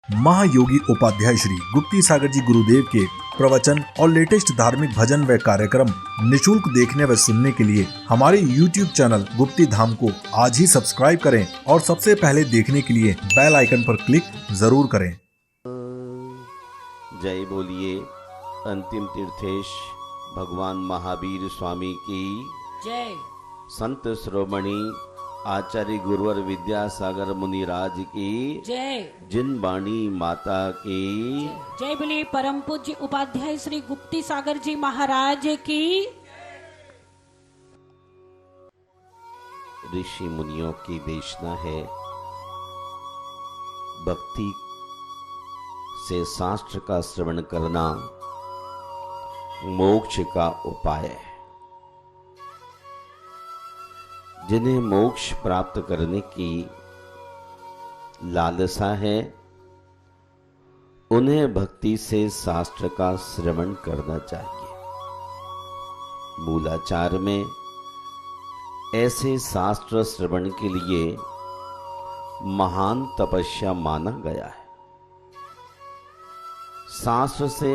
महायोगी उपाध्याय श्री गुप्ती सागर जी गुरुदेव के प्रवचन और लेटेस्ट धार्मिक भजन व कार्यक्रम निशुल्क देखने व सुनने के लिए हमारे YouTube चैनल गुप्ती धाम को आज ही सब्सक्राइब करें और सबसे पहले देखने के लिए बेल आइकन पर क्लिक जरूर करें। जय बोलिए अंतिम तीर्थेश भगवान महावीर स्वामी की जय। संत श्रोमणी आचार्य गुरुवर विद्यासागर मुनिराज की जय। जिन वाणी माता की जय बोलिए परम पूज्य उपाध्याय श्री गुप्ती सागर जी महाराज की। ऋषि मुनियों की देशना है भक्ति से शास्त्र का श्रवण करना मोक्ष का उपाय है। जिन्हें मोक्ष प्राप्त करने की लालसा है उन्हें भक्ति से शास्त्र का श्रवण करना चाहिए। मूलाचार में ऐसे शास्त्र श्रवण के लिए महान तपस्या माना गया है। शास्त्र से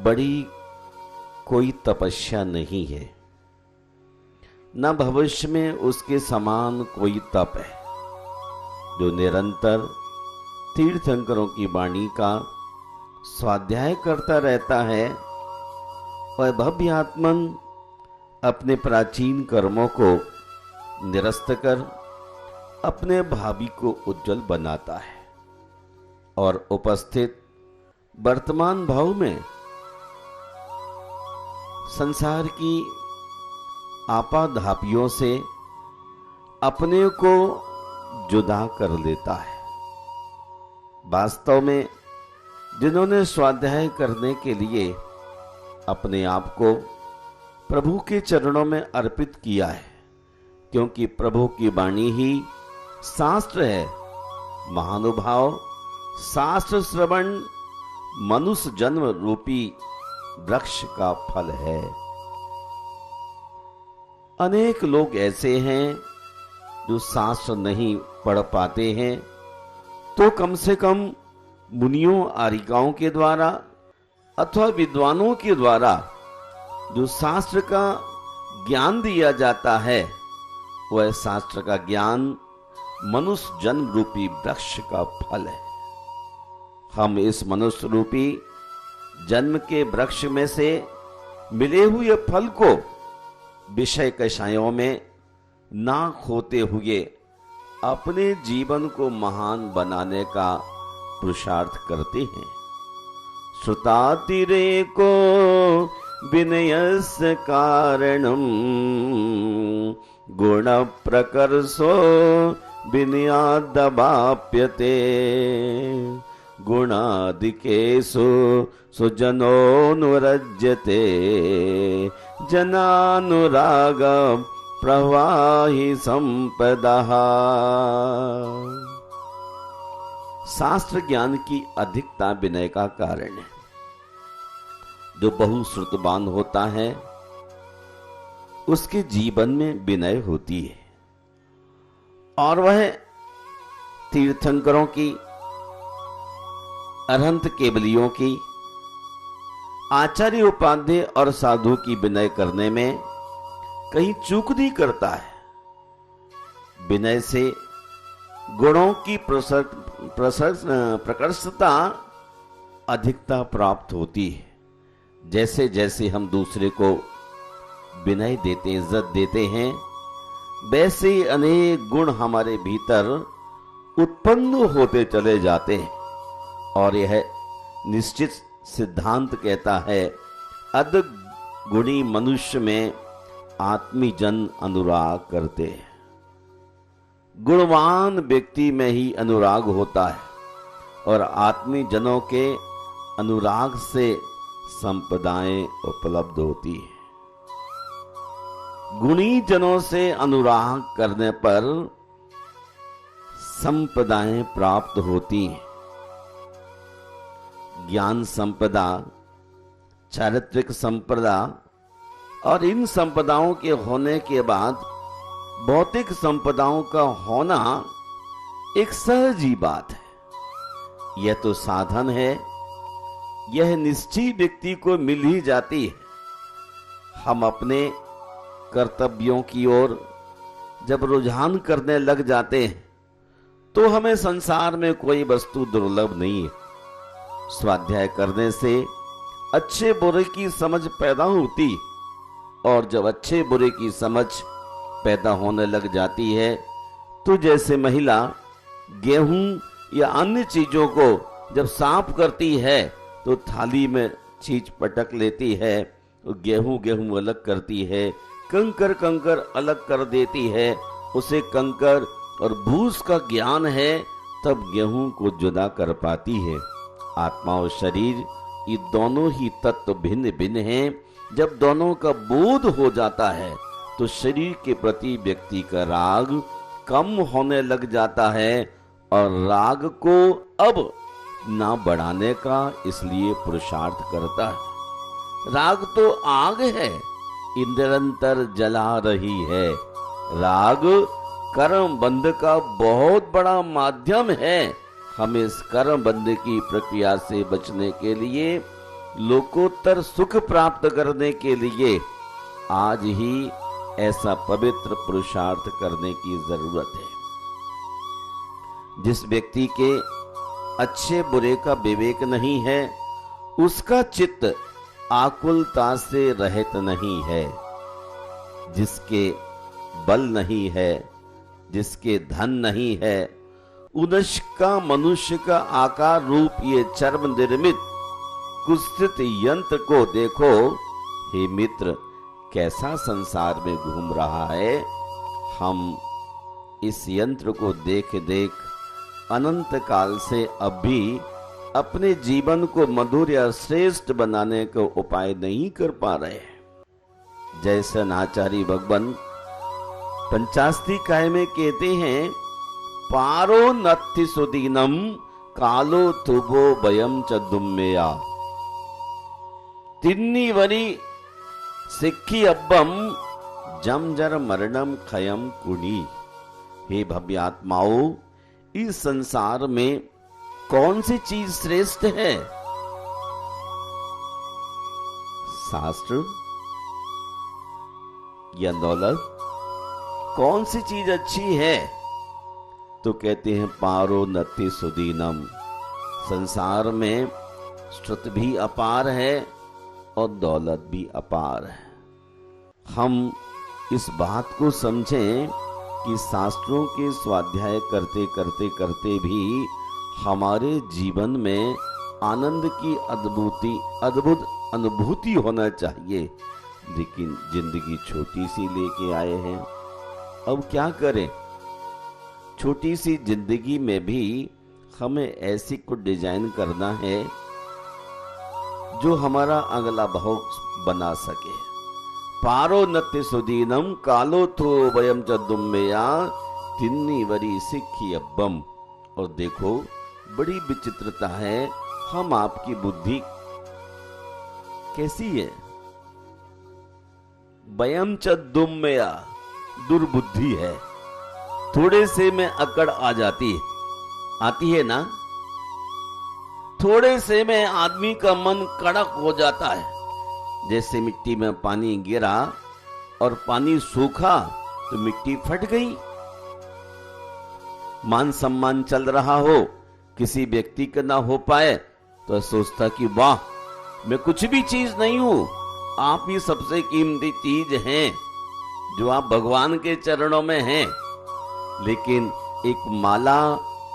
बड़ी कोई तपस्या नहीं है, न भविष्य में उसके समान कोई तप है। जो निरंतर तीर्थंकरों की वाणी का स्वाध्याय करता रहता है वह भव्य आत्मन अपने प्राचीन कर्मों को निरस्त कर अपने भावी को उज्जवल बनाता है और उपस्थित वर्तमान भाव में संसार की आपाधापियों से अपने को जुदा कर लेता है। वास्तव में जिन्होंने स्वाध्याय करने के लिए अपने आप को प्रभु के चरणों में अर्पित किया है, क्योंकि प्रभु की वाणी ही शास्त्र है। महानुभाव शास्त्र श्रवण मनुष्य जन्म रूपी वृक्ष का फल है। अनेक लोग ऐसे हैं जो शास्त्र नहीं पढ़ पाते हैं, तो कम से कम मुनियों आरिकाओं के द्वारा अथवा विद्वानों के द्वारा जो शास्त्र का ज्ञान दिया जाता है वह शास्त्र का ज्ञान मनुष्य जन्म रूपी वृक्ष का फल है। हम इस मनुष्य रूपी जन्म के वृक्ष में से मिले हुए फल को विषय कषायों में ना खोते हुए अपने जीवन को महान बनाने का पुरुषार्थ करते हैं। श्रुतातिरे को विनयस्य कारणम गुण प्रकर्षो विनयादवाप्यते गुणादिकेषु सुजनोऽनुरज्यते जनानुराग प्रवाहि संपदः। शास्त्र ज्ञान की अधिकता विनय का कारण है। जो बहुश्रुतवान होता है उसके जीवन में विनय होती है और वह तीर्थंकरों की अरहंत केवलियों की आचार्य उपाध्याय और साधु की विनय करने में कहीं चूक नहीं करता है। विनय से गुणों की प्रकर्षता अधिकता प्राप्त होती है। जैसे जैसे हम दूसरे को विनय देते इज्जत देते हैं वैसे ही अनेक गुण हमारे भीतर उत्पन्न होते चले जाते हैं और यह निश्चित सिद्धांत कहता है अध गुणी मनुष्य में आत्मीजन अनुराग करते हैं। गुणवान व्यक्ति में ही अनुराग होता है और आत्मीजनों के अनुराग से संपदाएं उपलब्ध होती है। गुणी जनों से अनुराग करने पर संपदाएं प्राप्त होती हैं। ज्ञान संपदा, चारित्रिक संपदा और इन संपदाओं के होने के बाद भौतिक संपदाओं का होना एक सहज ही बात है। यह तो साधन है, यह निश्चय व्यक्ति को मिल ही जाती है। हम अपने कर्तव्यों की ओर जब रुझान करने लग जाते हैं तो हमें संसार में कोई वस्तु दुर्लभ नहीं है। स्वाध्याय करने से अच्छे बुरे की समझ पैदा होती, और जब अच्छे बुरे की समझ पैदा होने लग जाती है तो जैसे महिला गेहूं या अन्य चीजों को जब साफ करती है तो थाली में चीज पटक लेती है, गेहूं गेहूं अलग करती है, कंकर कंकर अलग कर देती है। उसे कंकर और भूस का ज्ञान है, तब गेहूं को जुदा कर पाती है। आत्मा और शरीर ये दोनों ही तत्व भिन्न भिन्न हैं। जब दोनों का बोध हो जाता है तो शरीर के प्रति व्यक्ति का राग कम होने लग जाता है, और राग को अब ना बढ़ाने का इसलिए पुरुषार्थ करता है। राग तो आग है, निरंतर जला रही है। राग कर्म बंध का बहुत बड़ा माध्यम है। हमें इस कर्म बंध की प्रक्रिया से बचने के लिए, लोकोत्तर सुख प्राप्त करने के लिए आज ही ऐसा पवित्र पुरुषार्थ करने की जरूरत है। जिस व्यक्ति के अच्छे बुरे का विवेक नहीं है, उसका चित्त आकुलता से रहित नहीं है। जिसके बल नहीं है, जिसके धन नहीं है, उनका मनुष्य का आकार रूप ये चर्म निर्मित कुत्सित यंत्र को देखो हे मित्र, कैसा संसार में घूम रहा है। हम इस यंत्र को देख देख अनंत काल से अब भी अपने जीवन को मधुर या श्रेष्ठ बनाने का उपाय नहीं कर पा रहे हैं। जैसे आचार्य भगवान पंचास्ती काय में कहते हैं, पारो नत्थि सुदीनम कालो तुबो भयम च दुम्मेया, तिन्नी वरी सिक्खी अब्बम जमजर मरणम खयम कुणी। हे भव्य आत्माओं, इस संसार में कौन सी चीज श्रेष्ठ है? शास्त्र या दौलत? कौन सी चीज अच्छी है? तो कहते हैं पारो नत्थि सुदीनम। संसार में श्रुत भी अपार है और दौलत भी अपार है। हम इस बात को समझें कि शास्त्रों के स्वाध्याय करते करते करते भी हमारे जीवन में आनंद की अद्भुत अनुभूति होना चाहिए। लेकिन जिंदगी छोटी सी लेके आए हैं, अब क्या करें? छोटी सी जिंदगी में भी हमें ऐसी कुछ डिजाइन करना है जो हमारा अगला भविष्य बना सके। पारो नत्थि सुदीनम कालो थो वयम च दुम्मेया, तिन्नी वरी सिक्खी अब्बम। और देखो, बड़ी विचित्रता है, हम आपकी बुद्धि कैसी है? वयम च दुम्मेया, दुर्बुद्धि है। थोड़े से में अकड़ आ जाती है, आती है ना? थोड़े से में आदमी का मन कड़क हो जाता है। जैसे मिट्टी में पानी गिरा और पानी सूखा तो मिट्टी फट गई। मान सम्मान चल रहा हो, किसी व्यक्ति का ना हो पाए तो सोचता कि वाह, मैं कुछ भी चीज नहीं हूं, आप ही सबसे कीमती चीज हैं, जो आप भगवान के चरणों में हैं। लेकिन एक माला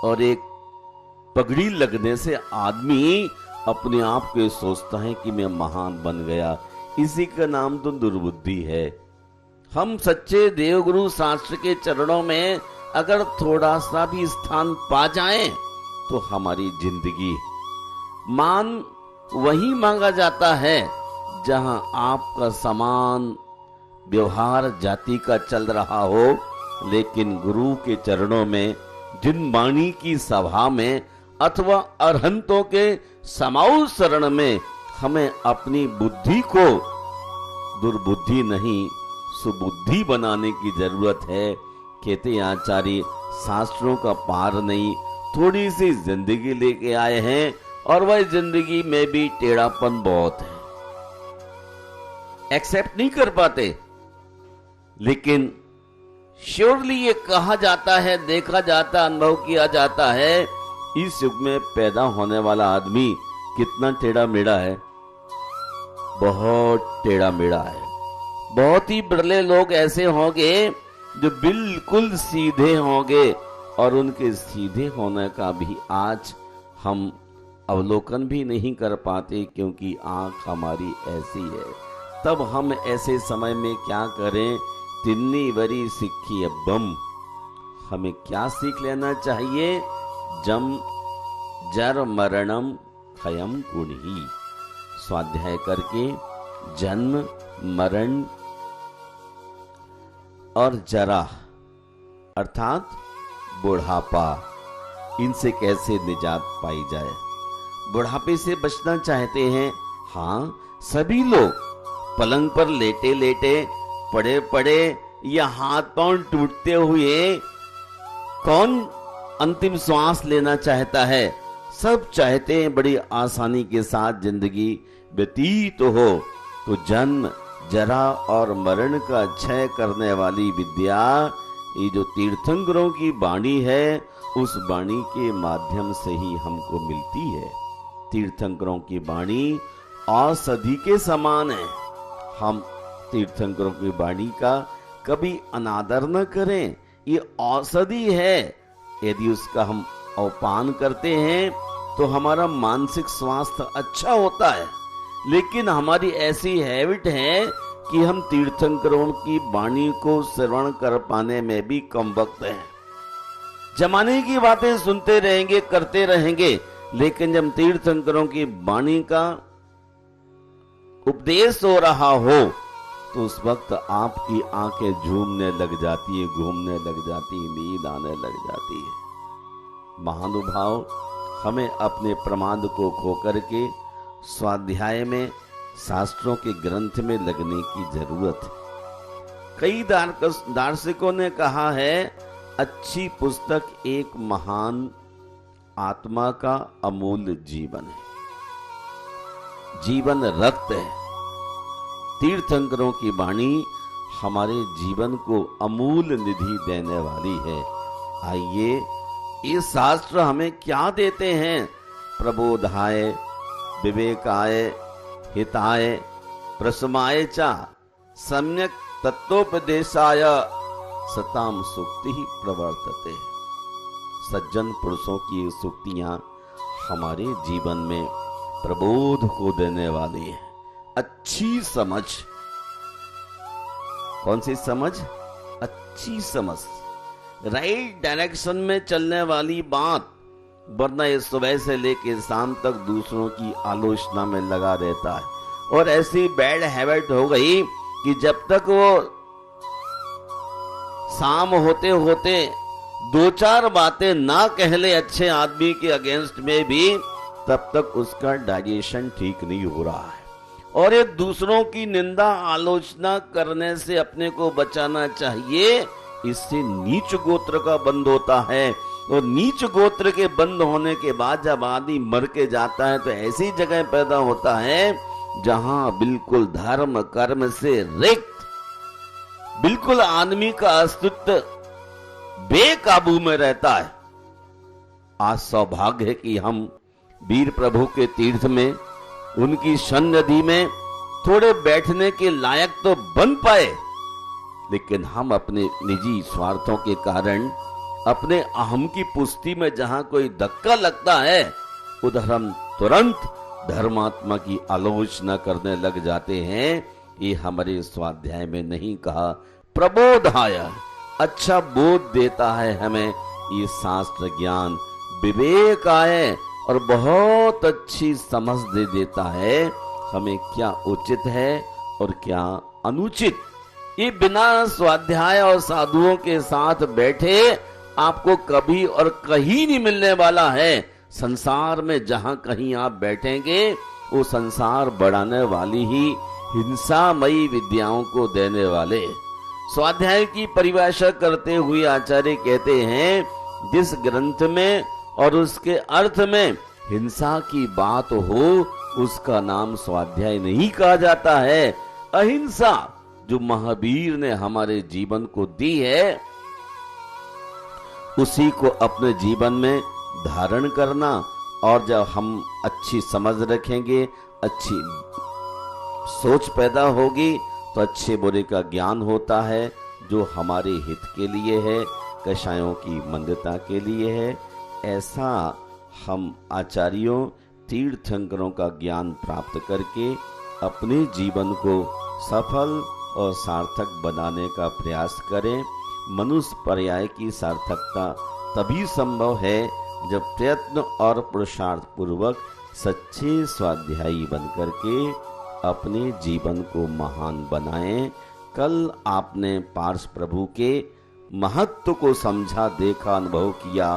और एक पगड़ी लगने से आदमी अपने आप को सोचता है कि मैं महान बन गया। इसी का नाम तो दुर्बुद्धि है। हम सच्चे देवगुरु शास्त्र के चरणों में अगर थोड़ा सा भी स्थान पा जाएं तो हमारी जिंदगी, मान वही मांगा जाता है जहां आपका समान व्यवहार जाति का चल रहा हो। लेकिन गुरु के चरणों में, जिन वाणी की सभा में अथवा अरहंतों के समाऊ शरण में हमें अपनी बुद्धि को दुर्बुद्धि नहीं सुबुद्धि बनाने की जरूरत है। कहते आचार्य, शास्त्रों का पार नहीं, थोड़ी सी जिंदगी लेके आए हैं और वह जिंदगी में भी टेढ़ापन बहुत है, एक्सेप्ट नहीं कर पाते। लेकिन श्योरली ये कहा जाता है, देखा जाता, अनुभव किया जाता है, इस युग में पैदा होने वाला आदमी कितना टेढ़ा मेढ़ा है, बहुत टेढ़ा मेढ़ा है। बहुत ही बिरले लोग ऐसे होंगे जो बिल्कुल सीधे होंगे, और उनके सीधे होने का भी आज हम अवलोकन भी नहीं कर पाते, क्योंकि आंख हमारी ऐसी है। तब हम ऐसे समय में क्या करें? तिन्नी वरी सिक्खी अब्बम, हमें क्या सीख लेना चाहिए? जम जर मरणम खयम कुणी, स्वाध्याय करके जन्म, मरण और जरा अर्थात बुढ़ापा, इनसे कैसे निजात पाई जाए। बुढ़ापे से बचना चाहते हैं? हाँ, सभी लोग पलंग पर लेटे लेटे, पड़े पड़े या हाथ पांव टूटते हुए कौन अंतिम श्वास लेना चाहता है? सब चाहते हैं बड़ी आसानी के साथ जिंदगी व्यतीत हो। तो जन्म, जरा और मरण का क्षय करने वाली विद्या, ये जो तीर्थंकरों की वाणी है, उस वाणी के माध्यम से ही हमको मिलती है। तीर्थंकरों की वाणी औषधि के समान है। हम तीर्थंकरों की वाणी का कभी अनादर न करें, ये औषधि है। यदि उसका हम अवपान करते हैं तो हमारा मानसिक स्वास्थ्य अच्छा होता है। लेकिन हमारी ऐसी हैबिट है कि हम तीर्थंकरों की वाणी को श्रवण कर पाने में भी कम वक्त है। जमाने की बातें सुनते रहेंगे, करते रहेंगे, लेकिन जब तीर्थंकरों की वाणी का उपदेश हो रहा हो तो उस वक्त आपकी आंखें झूमने लग जाती है, घूमने लग जाती है, नींद आने लग जाती है। महानुभाव, हमें अपने प्रमाद को खो करके स्वाध्याय में, शास्त्रों के ग्रंथ में लगने की जरूरत है। कई दार्शनिकों ने कहा है, अच्छी पुस्तक एक महान आत्मा का अमूल्य जीवन है, जीवन रक्त है। तीर्थंकरों की वाणी हमारे जीवन को अमूल्य निधि देने वाली है। आइए, ये शास्त्र हमें क्या देते हैं? प्रबोधाय, विवेकाय, हिताय, प्रसमाय चा, सम्यक तत्वोपदेशाय सताम सुक्ति ही प्रवर्तते। सज्जन पुरुषों की ये सूक्तियां हमारे जीवन में प्रबोध को देने वाली है। अच्छी समझ, कौन सी समझ? अच्छी समझ, राइट डायरेक्शन में चलने वाली बात। वरना ये सुबह से लेकर शाम तक दूसरों की आलोचना में लगा रहता है, और ऐसी बैड हैबिट हो गई कि जब तक वो शाम होते होते दो चार बातें ना कह ले अच्छे आदमी के अगेंस्ट में भी, तब तक उसका डाइजेशन ठीक नहीं हो रहा है। और ये दूसरों की निंदा आलोचना करने से अपने को बचाना चाहिए। इससे नीच गोत्र का बंद होता है, और नीच गोत्र के बंद होने के बाद जब आदमी मर के जाता है तो ऐसी जगह पैदा होता है जहां बिल्कुल धर्म कर्म से रिक्त, बिल्कुल आदमी का अस्तित्व बेकाबू में रहता है। आज सौभाग्य है कि हम वीर प्रभु के तीर्थ में, उनकी सन्निधि में थोड़े बैठने के लायक तो बन पाए, लेकिन हम अपने निजी स्वार्थों के कारण, अपने अहम की पुष्टि में जहां कोई धक्का लगता है, उधर हम तुरंत धर्मात्मा की आलोचना करने लग जाते हैं। ये हमारे स्वाध्याय में नहीं कहा। प्रबोधाय, अच्छा बोध देता है हमें ये शास्त्र ज्ञान। विवेकाय, और बहुत अच्छी समझ दे देता है हमें क्या उचित है और क्या अनुचित। ये बिना स्वाध्याय और साधुओं के साथ बैठे आपको कभी और कहीं नहीं मिलने वाला है। संसार में जहां कहीं आप बैठेंगे, वो संसार बढ़ाने वाली ही हिंसामयी विद्याओं को देने वाले। स्वाध्याय की परिभाषा करते हुए आचार्य कहते हैं, जिस ग्रंथ में और उसके अर्थ में हिंसा की बात हो, उसका नाम स्वाध्याय नहीं कहा जाता है। अहिंसा जो महावीर ने हमारे जीवन को दी है, उसी को अपने जीवन में धारण करना। और जब हम अच्छी समझ रखेंगे, अच्छी सोच पैदा होगी, तो अच्छे बुरे का ज्ञान होता है, जो हमारे हित के लिए है, कषायों की मंदता के लिए है। ऐसा हम आचार्यों, तीर्थंकरों का ज्ञान प्राप्त करके अपने जीवन को सफल और सार्थक बनाने का प्रयास करें। मनुष्य पर्याय की सार्थकता तभी संभव है जब प्रयत्न और पुरुषार्थ पूर्वक सच्चे स्वाध्यायी बनकर के अपने जीवन को महान बनाएं। कल आपने पार्श प्रभु के महत्व को समझा, देखा, अनुभव किया।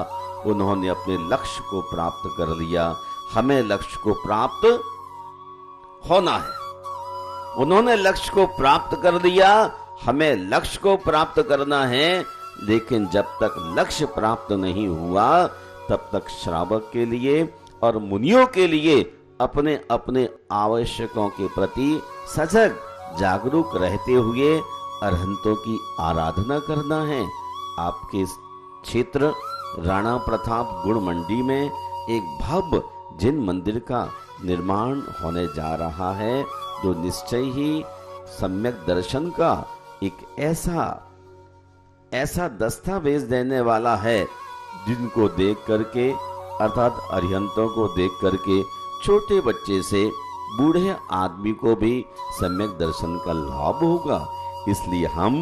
उन्होंने अपने लक्ष्य को प्राप्त कर लिया। हमें लक्ष्य को प्राप्त होना है। उन्होंने लक्ष्य को प्राप्त कर लिया, हमें लक्ष्य को प्राप्त करना है। लेकिन जब तक लक्ष्य प्राप्त नहीं हुआ, तब तक श्रावक के लिए और मुनियों के लिए अपने अपने आवश्यकों के प्रति सजग जागरूक रहते हुए अरहंतों की आराधना करना है। आपके क्षेत्र राणा प्रताप गुण मंडी में एक भव्य जिन मंदिर का निर्माण होने जा रहा है, जो निश्चय ही सम्यक दर्शन का एक ऐसा दस्तावेज देने वाला है, जिनको देख करके, अर्थात अरिहंतों को देख करके छोटे बच्चे से बूढ़े आदमी को भी सम्यक दर्शन का लाभ होगा। इसलिए हम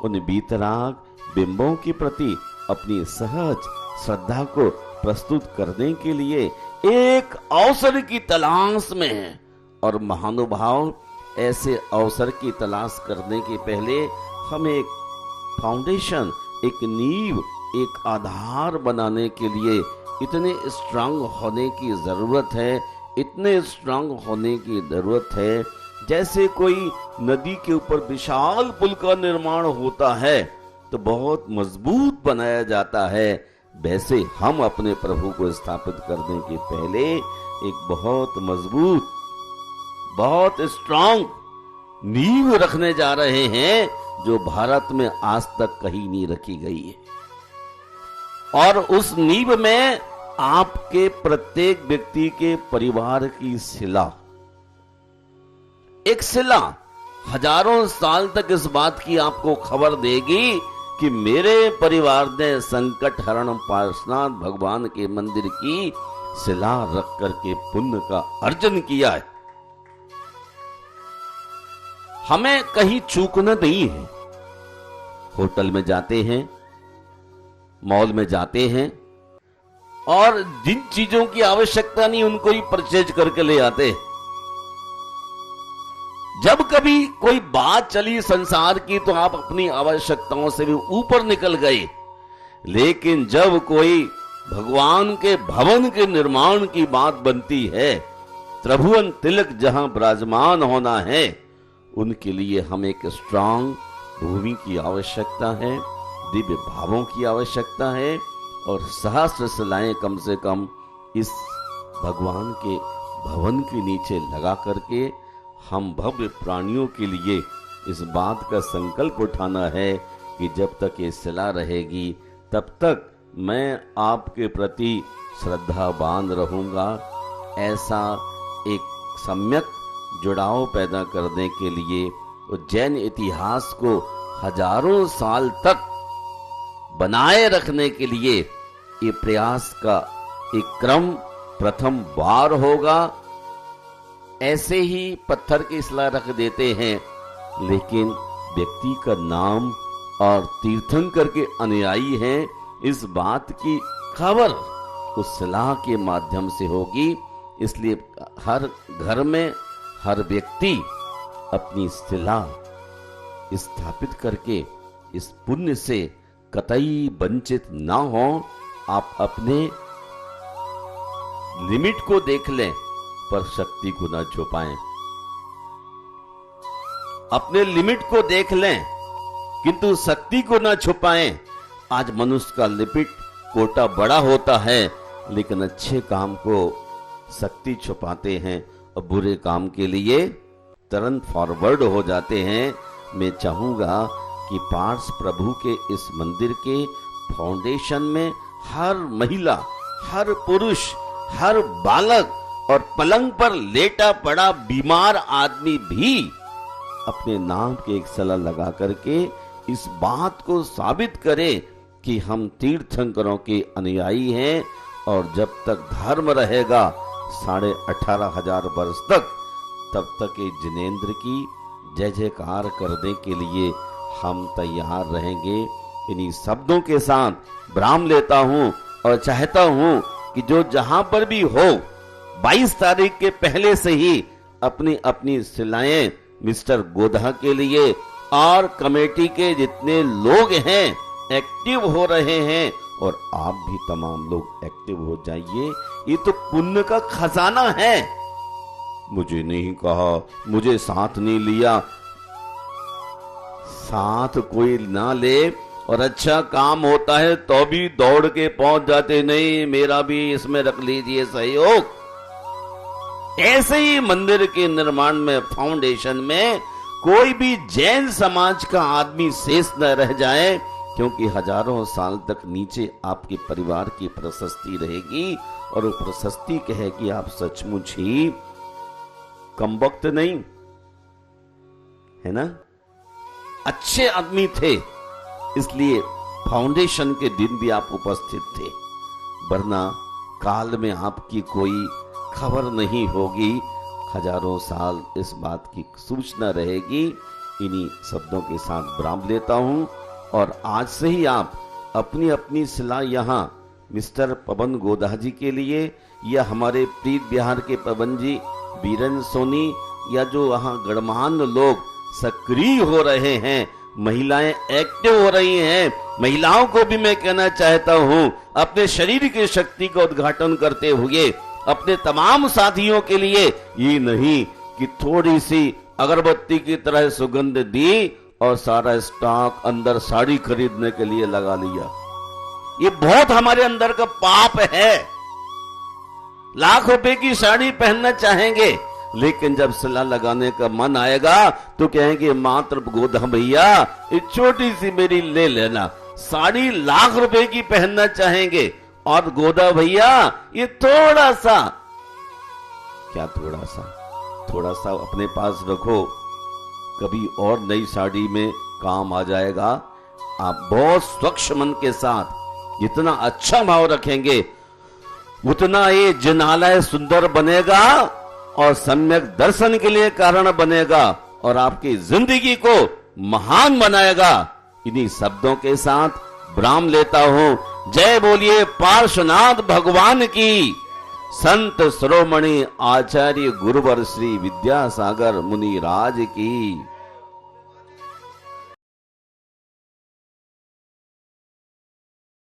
उन बीतराग बिंबों के प्रति अपनी सहज श्रद्धा को प्रस्तुत करने के लिए एक अवसर की तलाश में हैं। और महानुभाव, ऐसे अवसर की तलाश करने के पहले हमें एक फाउंडेशन, एक नींव, एक आधार बनाने के लिए इतने स्ट्रांग होने की जरूरत है, इतने स्ट्रांग होने की जरूरत है। जैसे कोई नदी के ऊपर विशाल पुल का निर्माण होता है तो बहुत मजबूत बनाया जाता है, वैसे हम अपने प्रभु को स्थापित करने के पहले एक बहुत मजबूत, बहुत स्ट्रांग नींव रखने जा रहे हैं, जो भारत में आज तक कहीं नहीं रखी गई है। और उस नींव में आपके प्रत्येक व्यक्ति के परिवार की शिला, एक शिला हजारों साल तक इस बात की आपको खबर देगी कि मेरे परिवार ने संकट हरण पार्श्वनाथ भगवान के मंदिर की शिला रख करके पुण्य का अर्जन किया है। हमें कहीं चूकना नहीं है। होटल में जाते हैं, मॉल में जाते हैं, और जिन चीजों की आवश्यकता नहीं उनको ही परचेज करके ले आते हैं। जब कभी कोई बात चली संसार की तो आप अपनी आवश्यकताओं से भी ऊपर निकल गए। लेकिन जब कोई भगवान के भवन के निर्माण की बात बनती है, त्रिभुवन तिलक जहां विराजमान होना है, उनके लिए हमें एक स्ट्रांग भूमि की आवश्यकता है, दिव्य भावों की आवश्यकता है, और सहस्र शिलाएं कम से कम इस भगवान के भवन के नीचे लगा करके हम भव्य प्राणियों के लिए इस बात का संकल्प उठाना है कि जब तक ये शिला रहेगी तब तक मैं आपके प्रति श्रद्धावान रहूंगा। ऐसा एक सम्यक जुड़ाव पैदा करने के लिए उज्जैन इतिहास को हजारों साल तक बनाए रखने के लिए ये प्रयास का एक क्रम प्रथम बार होगा। ऐसे ही पत्थर की शिला रख देते हैं, लेकिन व्यक्ति का नाम और तीर्थंकर के अनुयायी हैं, इस बात की खबर उस शिला के माध्यम से होगी। इसलिए हर घर में हर व्यक्ति अपनी शिला स्थापित करके इस पुण्य से कतई वंचित ना हो। आप अपने लिमिट को देख लें पर शक्ति को ना छुपाएं। अपने लिमिट को देख लें किंतु शक्ति को ना छुपाएं। आज मनुष्य का लिमिट कोटा बड़ा होता है, लेकिन अच्छे काम को शक्ति छुपाते हैं और बुरे काम के लिए तुरंत फॉरवर्ड हो जाते हैं। मैं चाहूंगा कि पार्स प्रभु के इस मंदिर के फाउंडेशन में हर महिला, हर पुरुष, हर बालक और पलंग पर लेटा पड़ा बीमार आदमी भी अपने नाम के एक सला लगा करके इस बात को साबित करे कि हम तीर्थंकरों के अनुयायी हैं और जब तक धर्म रहेगा 18,500 वर्ष तक, तब तक ये जिनेंद्र की जय जयकार करने के लिए हम तैयार रहेंगे। इन्हीं शब्दों के साथ विराम लेता हूं और चाहता हूं कि जो जहां पर भी हो 22 तारीख के पहले से ही अपनी अपनी सिलाएं मिस्टर गोधा के लिए और कमेटी के जितने लोग हैं एक्टिव हो रहे हैं और आप भी तमाम लोग एक्टिव हो जाइए। ये तो पुण्य का खजाना है। मुझे नहीं कहा, मुझे साथ नहीं लिया, साथ कोई ना ले और अच्छा काम होता है तो भी दौड़ के पहुंच जाते, नहीं मेरा भी इसमें रख लीजिए सहयोग। ऐसे ही मंदिर के निर्माण में, फाउंडेशन में कोई भी जैन समाज का आदमी शेष न रह जाए, क्योंकि हजारों साल तक नीचे आपके परिवार की प्रशस्ति रहेगी और वो प्रशस्ति कहेगी आप सचमुच ही कमबख्त नहीं है ना, अच्छे आदमी थे, इसलिए फाउंडेशन के दिन भी आप उपस्थित थे, वरना काल में आपकी कोई खबर नहीं होगी, हजारों साल इस बात की सूचना रहेगी। इन्हीं शब्दों के साथ विराम लेता हूं और आज से ही आप अपनी अपनी सलाह यहाँ मिस्टर पवन गोधा जी के लिए या हमारे प्रीत बिहार के पवन जी, बीरन सोनी या जो वहाँ गणमान्य लोग सक्रिय हो रहे हैं, महिलाएं एक्टिव हो रही हैं, महिलाओं को भी मैं कहना चाहता हूं अपने शरीर की शक्ति का उद्घाटन करते हुए अपने तमाम साथियों के लिए ये नहीं कि थोड़ी सी अगरबत्ती की तरह सुगंध दी और सारा स्टॉक अंदर साड़ी खरीदने के लिए लगा लिया। ये बहुत हमारे अंदर का पाप है। लाख रुपए की साड़ी पहनना चाहेंगे, लेकिन जब सलाह लगाने का मन आएगा तो कहेंगे मात्र गोधा भैया ये छोटी सी मेरी ले लेना। साड़ी लाख रुपए की पहनना चाहेंगे और गोधा भैया ये थोड़ा सा, क्या थोड़ा सा अपने पास रखो, कभी और नई साड़ी में काम आ जाएगा। आप बहुत स्वच्छ मन के साथ जितना अच्छा भाव रखेंगे उतना ये जिनालय सुंदर बनेगा और सम्यक दर्शन के लिए कारण बनेगा और आपकी जिंदगी को महान बनाएगा। इन्हीं शब्दों के साथ विराम लेता हूं। जय बोलिए पार्श्वनाथ भगवान की। संत शिरोमणि आचार्य गुरुवर श्री विद्यासागर मुनि राज की।